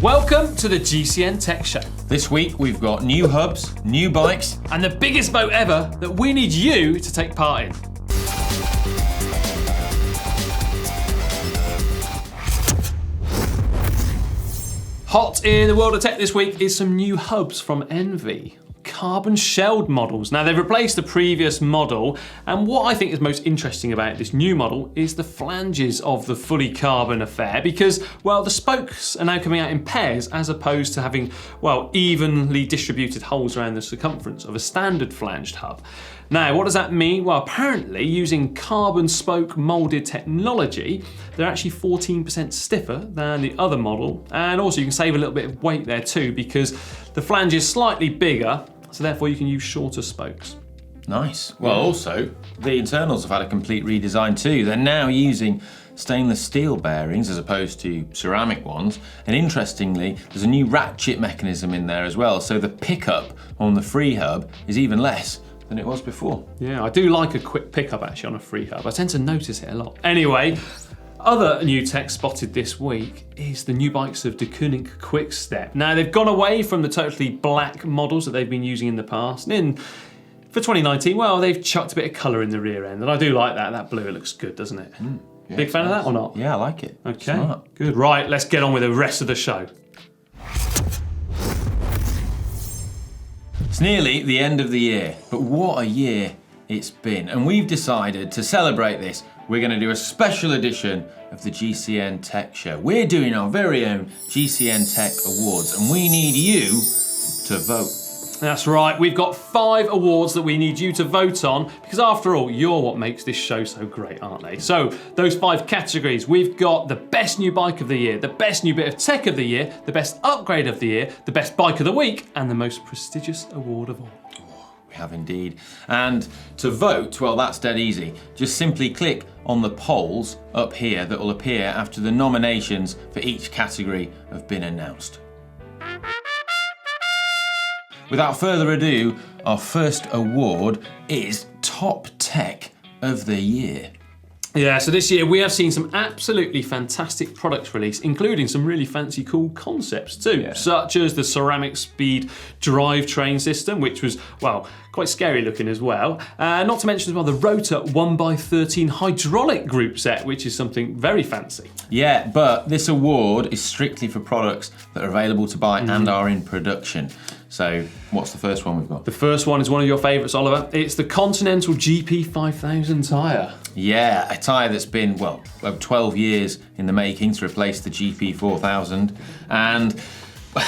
Welcome to the GCN Tech Show. This week we've got new hubs, new bikes, and the biggest boat ever that we need you to take part in. Hot in the world of tech this week is some new hubs from ENVE. Carbon shelled models. Now they've replaced the previous model, and what I think is most interesting about this new model is the flanges of the fully carbon affair, because, well, the spokes are now coming out in pairs as opposed to having, well, evenly distributed holes around the circumference of a standard flanged hub. Now, what does that mean? Well, apparently using carbon spoke molded technology, they're actually 14% stiffer than the other model, and also you can save a little bit of weight there too, because the flange is slightly bigger, so therefore you can use shorter spokes. Nice. Well, also, the internals have had a complete redesign too. They're now using stainless steel bearings as opposed to ceramic ones. And interestingly, there's a new ratchet mechanism in there as well. So the pickup on the free hub is even less than it was before. Yeah, I do like a quick pickup actually on a free hub. I tend to notice it a lot. Anyway, other new tech spotted this week is the new bikes of DeKooning Quickstep. Now they've gone away from the totally black models that they've been using in the past. And for 2019, well, they've chucked a bit of colour in the rear end, and I do like that. That blue, it looks good, doesn't it? Yeah, big fan of that or not? Yeah, I like it. Okay, Smart. Good. Right, let's get on with the rest of the show. It's nearly the end of the year, but what a year it's been. And we've decided to celebrate this. We're going to do a special edition of the GCN Tech Show. We're doing our very own GCN Tech Awards, and we need you to vote. That's right, we've got 5 awards that we need you to vote on, because after all, you're what makes this show so great, aren't they? So, those 5 categories, we've got the best new bike of the year, the best new bit of tech of the year, the best upgrade of the year, the best bike of the week, and the most prestigious award of all. We have indeed. And to vote, well, that's dead easy. Just simply click on the polls up here that will appear after the nominations for each category have been announced. Without further ado, our first award is Top Tech of the Year. Yeah, so this year we have seen some absolutely fantastic products released, including some really fancy cool concepts too, such as the ceramic speed drivetrain system, which was, well, quite scary looking as well. Not to mention as well the Rotor 1x13 hydraulic group set, which is something very fancy. Yeah, but this award is strictly for products that are available to buy and are in production. So what's the first one we've got? The first one is one of your favourites, Oliver. It's the Continental GP5000 tyre. Yeah, a tyre that's been, well, 12 years in the making to replace the GP4000. And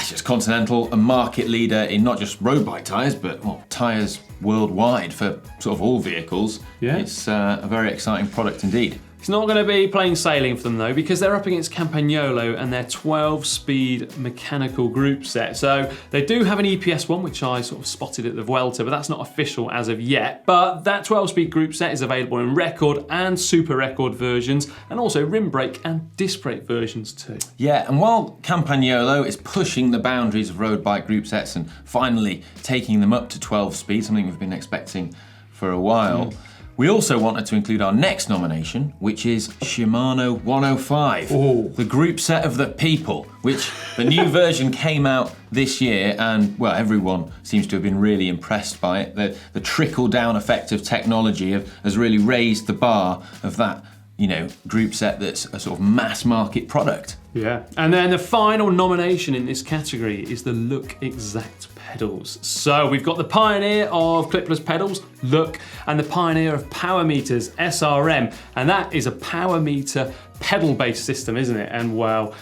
just Continental, a market leader in not just road bike tyres, but, well, tyres worldwide for sort of all vehicles. Yeah. It's a very exciting product indeed. It's not going to be plain sailing for them though, because they're up against Campagnolo and their 12-speed mechanical group set. So they do have an EPS one, which I sort of spotted at the Vuelta, but that's not official as of yet. But that 12-speed group set is available in record and super record versions, and also rim brake and disc brake versions too. Yeah, and while Campagnolo is pushing the boundaries of road bike group sets and finally taking them up to 12 speed, something we've been expecting for a while, we also wanted to include our next nomination, which is Shimano 105, the group set of the people, which the new version came out this year, and, well, everyone seems to have been really impressed by it. The trickle-down effect of technology has really raised the bar of that, you know, group set that's a sort of mass market product. Yeah, and then the final nomination in this category is the Look Exact pedals. So we've got the pioneer of clipless pedals, Look, and the pioneer of power meters, SRM, and that is a power meter pedal-based system, isn't it? And well,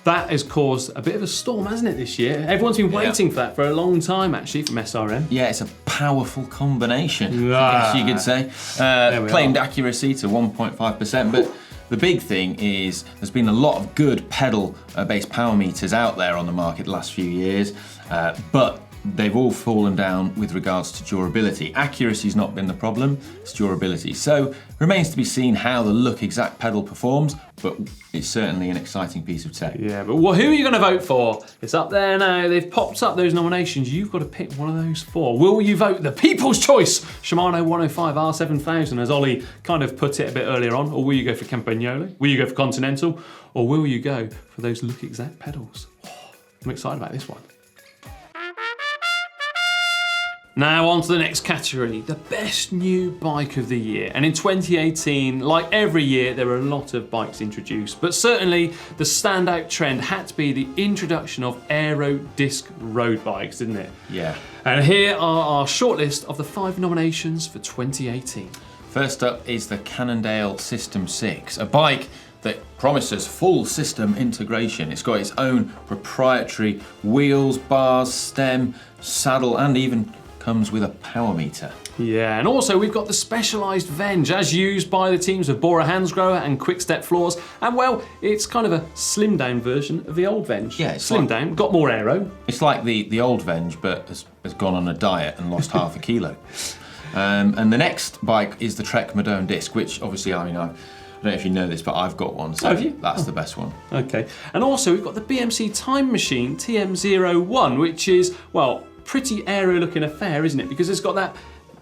that has caused a bit of a storm, hasn't it, this year? Everyone's been waiting for that for a long time, actually, from SRM. Yeah, it's a powerful combination, I guess you could say. Claimed accuracy to 1.5%, but the big thing is there's been a lot of good pedal-based power meters out there on the market the last few years, but they've all fallen down with regards to durability. Accuracy's not been the problem, it's durability. So remains to be seen how the Look Exact pedal performs, but it's certainly an exciting piece of tech. Yeah, but who are you going to vote for? It's up there now. They've popped up those nominations. You've got to pick one of those four. Will you vote the People's Choice Shimano 105 R7000, as Ollie kind of put it a bit earlier on, or will you go for Campagnolo? Will you go for Continental? Or will you go for those Look Exact pedals? I'm excited about this one. Now on to the next category, the best new bike of the year. And in 2018, like every year, there were a lot of bikes introduced, but certainly the standout trend had to be the introduction of aero disc road bikes, didn't it? Yeah. And here are our shortlist of the 5 nominations for 2018. First up is the Cannondale System 6, a bike that promises full system integration. It's got its own proprietary wheels, bars, stem, saddle, and even comes with a power meter. Yeah, and also we've got the specialised Venge, as used by the teams of Bora Hansgrohe and Quickstep Floors, and well, it's kind of a slimmed down version of the old Venge. Yeah, it's slimmed down, got more aero. It's like the old Venge, but has gone on a diet and lost half a kilo. And the next bike is the Trek Madone disc, which obviously, I mean, I don't know if you know this, but I've got one, so have you? That's the best one. Okay, and also we've got the BMC Time Machine TM01, which is, well, pretty aero-looking affair, isn't it? Because it's got that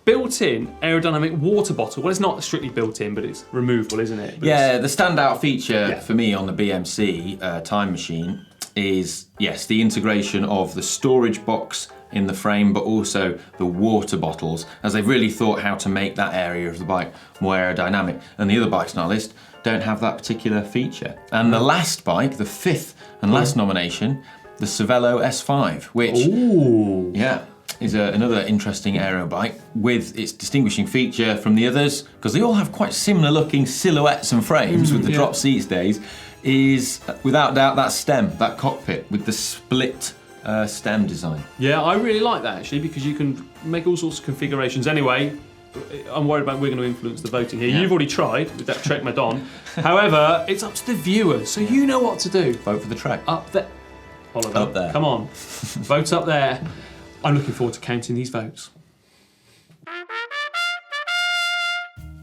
built-in aerodynamic water bottle. Well, it's not strictly built-in, but it's removable, isn't it? But yeah, the standout feature for me on the BMC Time Machine is, yes, the integration of the storage box in the frame, but also the water bottles, as they've really thought how to make that area of the bike more aerodynamic. And the other bikes on our list don't have that particular feature. And the last bike, the 5th and last nomination, the Cervelo S5, which is another interesting aero bike with its distinguishing feature from the others, because they all have quite similar looking silhouettes and frames with the drop seats days, is without doubt that stem, that cockpit with the split stem design. Yeah, I really like that actually, because you can make all sorts of configurations. Anyway, I'm worried about we're going to influence the voting here. Yeah. You've already tried with that Trek Madone. However, it's up to the viewers, so you know what to do. Vote for the Trek. Up there. Oliver, up there. Come on. Vote up there. I'm looking forward to counting these votes.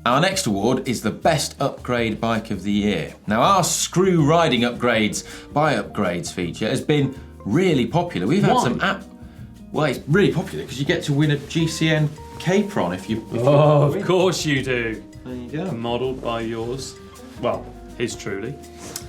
Our next award is the Best Upgrade Bike of the Year. Now, our screw riding upgrades by upgrades feature has been really popular. We've had some well, it's really popular because you get to win a GCN Capron if you of course you do. There you go. Modelled by yours. Well, his truly.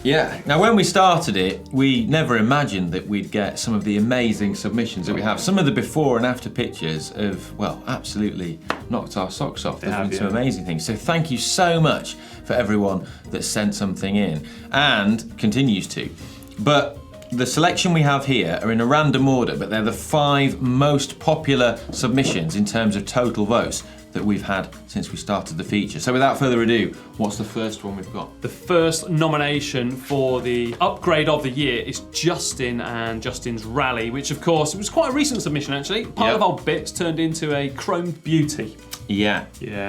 Yeah. Now, when we started it, we never imagined that we'd get some of the amazing submissions that we have. Some of the before and after pictures have, well, absolutely knocked our socks off. There's been some amazing things. So thank you so much for everyone that sent something in and continues to. But the selection we have here are in a random order, but they're the 5 most popular submissions in terms of total votes that we've had since we started the feature. So without further ado, what's the first one we've got? The first nomination for the upgrade of the year is Justin and Justin's Rally, which of course, it was quite a recent submission actually. Pile of old bits turned into a chromed beauty. Yeah.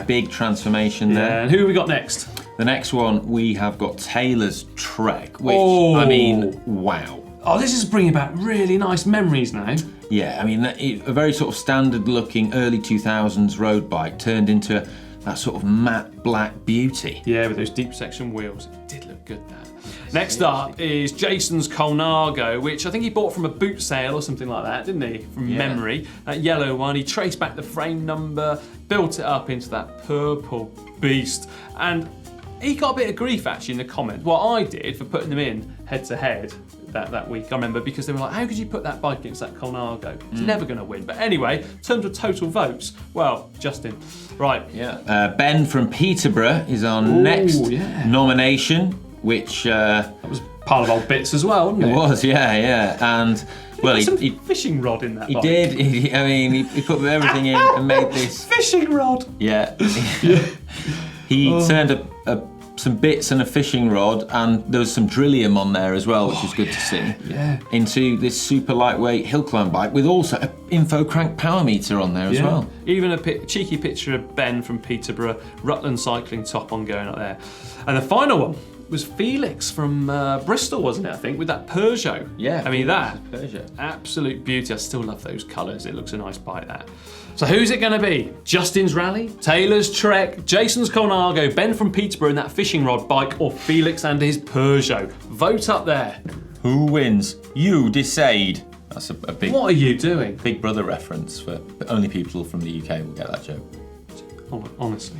Big transformation there. And who have we got next? The next one, we have got Taylor's Trek, which, I mean, wow. Oh, this is bringing back really nice memories now. Yeah, I mean, a very sort of standard-looking early 2000s road bike turned into that sort of matte black beauty. Yeah, with those deep section wheels. It did look good, that. Next up is Jason's Colnago, which I think he bought from a boot sale or something like that, didn't he? From memory. That yellow one. He traced back the frame number, built it up into that purple beast. And he got a bit of grief actually in the comments. What I did for putting them in head-to-head that week, I remember, because they were like, how could you put that bike against that Colnago? It's never going to win. But anyway, in terms of total votes, well, Justin. Right. Yeah. Ben from Peterborough is our next nomination, which... that was a pile of old bits as well, wasn't it? It was, yeah. And, well, he fishing rod in that bike. He did. He put everything in and made this... Fishing rod! Yeah. He turned some bits and a fishing rod, and there was some drillium on there as well, which was good to see. Yeah. Into this super lightweight hill climb bike with also an info crank power meter on there as well. Even a cheeky picture of Ben from Peterborough, Rutland cycling top on going up there. And the final one, was Felix from Bristol, wasn't it, I think, with that Peugeot. Yeah. I mean, that, Peugeot. absolute beauty. I still love those colours. It looks a nice bike, that. So who's it going to be? Justin's Rally, Taylor's Trek, Jason's Colnago, Ben from Peterborough in that fishing rod bike, or Felix and his Peugeot? Vote up there. Who wins? You decide. That's a big. What are you doing? Big Brother reference for only people from the UK will get that joke. Honestly.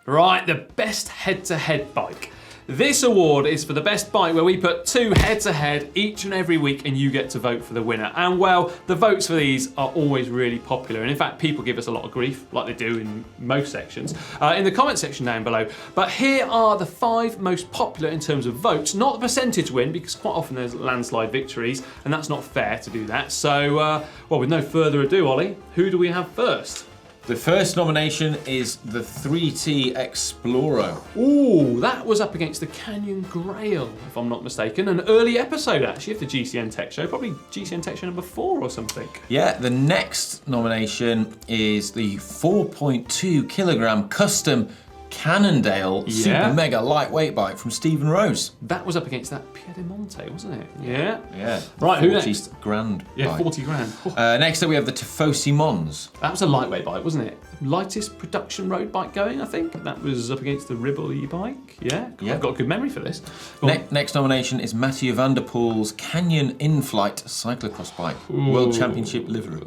Right, the best head-to-head bike. This award is for the best bike where we put 2 head-to-head each and every week and you get to vote for the winner. And well, the votes for these are always really popular. And in fact, people give us a lot of grief, like they do in most sections, in the comment section down below. But here are the 5 most popular in terms of votes, not the percentage win, because quite often there's landslide victories, and that's not fair to do that. So, well, with no further ado, Ollie, who do we have first? The first nomination is the 3T Explorer. Ooh, that was up against the Canyon Grail, if I'm not mistaken. An early episode, actually, of the GCN Tech Show. Probably GCN Tech Show number 4 or something. Yeah, the next nomination is the 4.2 kilogram custom Cannondale super mega lightweight bike from Stephen Rose. That was up against that Piedemonte, wasn't it? Yeah. Yeah. Right, who next? 40 grand Yeah, bike. 40 grand. Next up we have the Tifosi Mons. That was a lightweight bike, wasn't it? Lightest production road bike going, I think. That was up against the Ribble e-bike. Yeah, I've got a good memory for this. Next nomination is Mathieu van der Poel's Canyon In-Flight cyclocross bike. World Championship livery.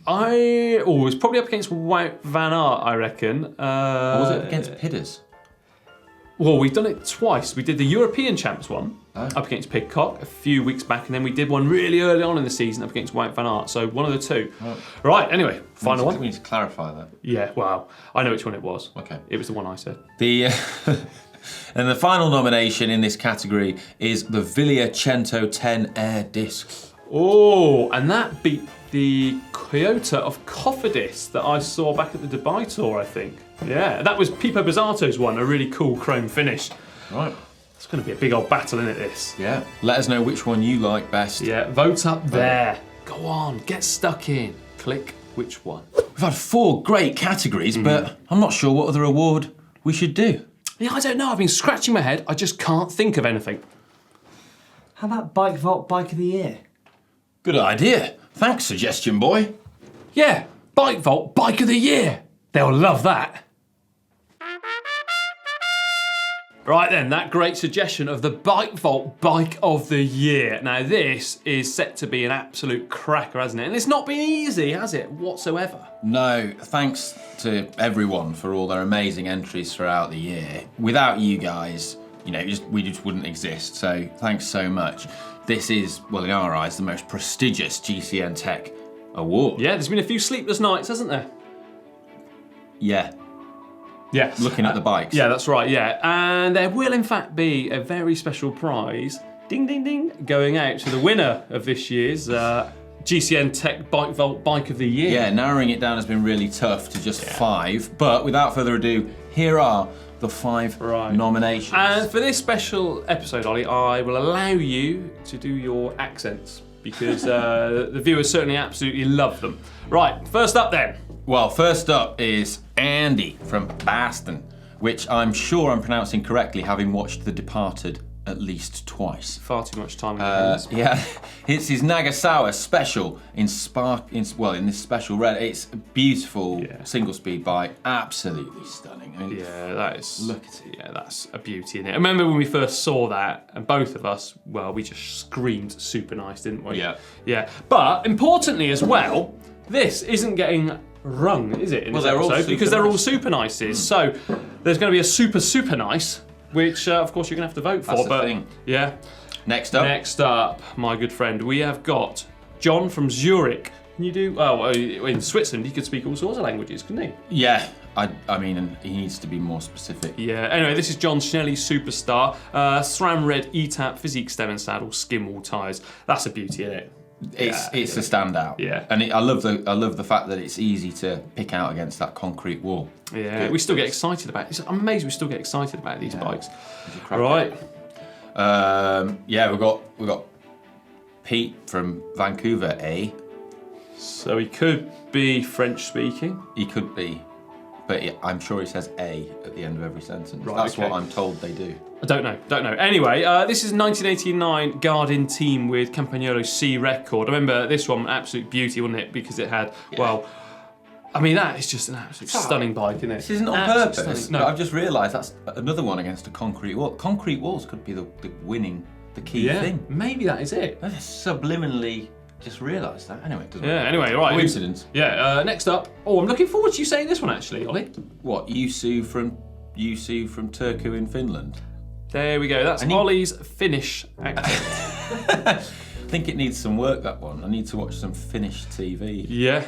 It's probably up against Wout van Aert, I reckon. Or was it against Pidders? Well, we've done it twice. We did the European Champs one up against Pidcock a few weeks back, and then we did one really early on in the season up against Wout van Aert. So one of the two. Oh. Right, anyway, final one. We need to clarify that. Yeah, well, I know which one it was. Okay. It was the one I said. And the final nomination in this category is the Villia 110 Air Disc. Oh, and that beat the Kyoto of Cofidis that I saw back at the Dubai tour, I think. Yeah, that was Pipo Bizzato's one, a really cool chrome finish. Right. It's going to be a big old battle, isn't it, this? Yeah. Let us know which one you like best. Yeah, vote up there. Go on, get stuck in. Click which one. We've had 4 great categories, but I'm not sure what other award we should do. Yeah, I don't know. I've been scratching my head. I just can't think of anything. How about Bike Vault Bike of the Year? Good idea. Thanks, suggestion boy. Yeah, Bike Vault Bike of the Year. They'll love that. Right then, that great suggestion of the Bike Vault Bike of the Year. Now this is set to be an absolute cracker, hasn't it? And it's not been easy, has it, whatsoever? No, thanks to everyone for all their amazing entries throughout the year. Without you guys, we just wouldn't exist, so thanks so much. This is, well, in our eyes, the most prestigious GCN Tech Award. Yeah, there's been a few sleepless nights, hasn't there? Yeah. Yeah. Looking at the bikes. Yeah, that's right, yeah. And there will, in fact, be a very special prize, ding, ding, ding, going out to the winner of this year's GCN Tech Bike Vault Bike of the Year. Yeah, narrowing it down has been really tough to just 5. But without further ado, here are the 5 nominations. And for this special episode, Ollie, I will allow you to do your accents because the viewers certainly absolutely love them. Right, first up then. Well, first up is Andy from Boston, which I'm sure I'm pronouncing correctly, having watched The Departed at least twice. Far too much time. Yeah, it's his Nagasawa special in this special red. It's a beautiful single-speed bike, absolutely stunning. I mean, yeah, that is. Look at it. Yeah, that's a beauty in it. I remember when we first saw that, and both of us, well, we just screamed super nice, didn't we? Yeah. Yeah, but importantly as well, this isn't getting rung, is it? In this episode, because they're all super nices. So there's going to be a super nice, which of course you're going to have to vote for. That's the thing. Yeah. Next up, my good friend, we have got John from Zurich. Can you do? Oh, in Switzerland, he could speak all sorts of languages, couldn't he? Yeah. I mean, he needs to be more specific. Yeah, anyway, this is John Schnelly Superstar. SRAM Red E-Tap Physique Stem and Saddle Skim Wall tyres. That's a beauty, isn't it? It's a standout. Yeah. And I love the fact that it's easy to pick out against that concrete wall. Yeah, we still get excited about it. I'm amazed we still get excited about these bikes. Right. We've got Pete from Vancouver, eh? So he could be French speaking. He could be. But yeah, I'm sure he says A at the end of every sentence. Right, That's okay. what I'm told they do. I don't know. Anyway, this is 1989 Garden Team with Campagnolo C record. I remember this one, absolute beauty, wasn't it? Because it had, well, I mean, that is just an absolute stunning bike, isn't it? This isn't on Absolute purpose. stunning. No. But I've just realised that's another one against a concrete wall. Concrete walls could be the key thing. Maybe that is it. I just subliminally just realised that. Anyway, it doesn't Yeah, matter. anyway, right. Coincidence. Yeah, next up. Oh, I'm looking forward to you saying this one, actually, Ollie. What, Jusu from Turku in Finland? There we go. That's Ollie's Finnish accent. I think it needs some work, that one. I need to watch some Finnish TV. Yeah.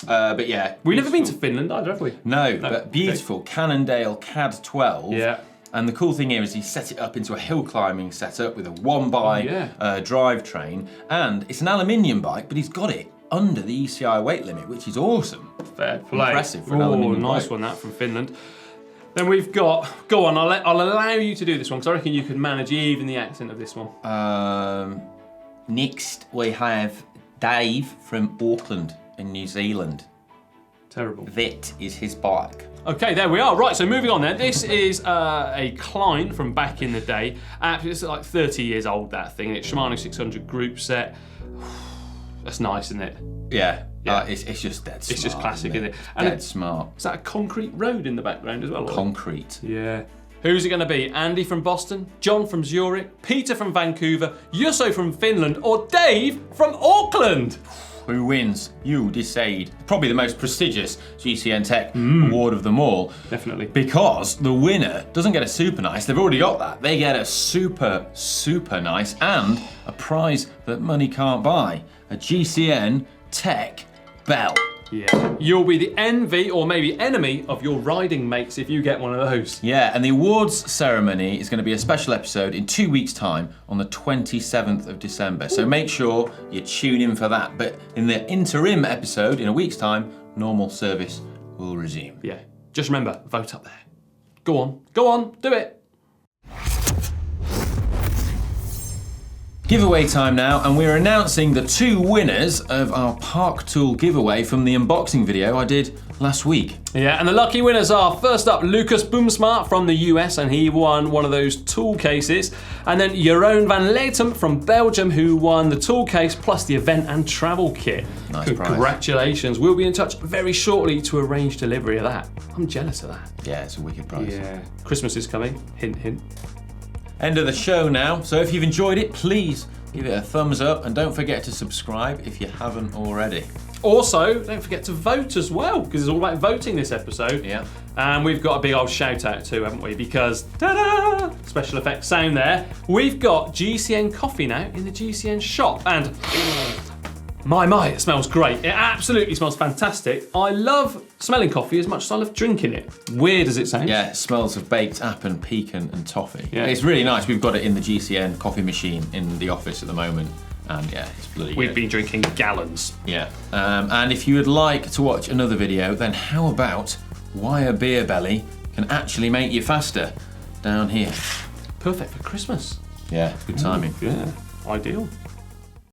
But yeah. We've never been to Finland either, have we? No, but beautiful. Okay. Cannondale CAD 12. Yeah. And the cool thing here is he set it up into a hill climbing setup with a 1x drivetrain. And it's an aluminium bike, but he's got it under the ECI weight limit, which is awesome. Fair play. Impressive for an aluminium nice bike. one, that from Finland. Then we've got, go on, I'll allow you to do this one, because I reckon you could manage even the accent of this one. Next, we have Dave from Auckland in New Zealand. Terrible. That is his bike. Okay, there we are. Right, so moving on then. This is a client from back in the day. It's like 30 years old, that thing. It's Shimano 600 group set. That's nice, isn't it? Yeah. It's just dead smart. It's just classic, isn't it? And dead smart. Is that a concrete road in the background as well? Concrete. Yeah. Who's it going to be? Andy from Boston, John from Zurich, Peter from Vancouver, Jusso from Finland, or Dave from Auckland? Who wins? You decide. Probably the most prestigious GCN Tech award of them all. Definitely. Because the winner doesn't get a super nice, they've already got that. They get a super, super nice and a prize that money can't buy. A GCN Tech belt. Yeah. You'll be the envy or maybe enemy of your riding mates if you get one of those. Yeah, and the awards ceremony is going to be a special episode in 2 weeks' time on the 27th of December. So make sure you tune in for that. But in the interim episode, in a week's time, normal service will resume. Yeah. Just remember, vote up there. Go on, do it. Giveaway time now, and we're announcing the 2 winners of our Park Tool giveaway from the unboxing video I did last week. Yeah, and the lucky winners are, first up, Lucas Boomsmart from the US, and he won one of those tool cases. And then Jeroen van Leetem from Belgium, who won the tool case plus the event and travel kit. Nice prize. Congratulations. We'll be in touch very shortly to arrange delivery of that. I'm jealous of that. Yeah, it's a wicked prize. Yeah. Christmas is coming. Hint, hint. End of the show now, so if you've enjoyed it, please give it a thumbs up and don't forget to subscribe if you haven't already. Also, don't forget to vote as well, because it's all about voting this episode. Yeah. And we've got a big old shout out too, haven't we? Because, ta-da! Special effects sound there. We've got GCN coffee now in the GCN shop, and my, it smells great. It absolutely smells fantastic. I love smelling coffee as much as I love drinking it. Weird as it sounds. Yeah, it smells of baked apple, pecan and toffee. Yeah. It's really nice. We've got it in the GCN coffee machine in the office at the moment. And yeah, it's bloody We've good. been drinking gallons. Yeah. And if you would like to watch another video, then how about why a beer belly can actually make you faster? Down here. Perfect for Christmas. Yeah, good timing. Yeah, ideal.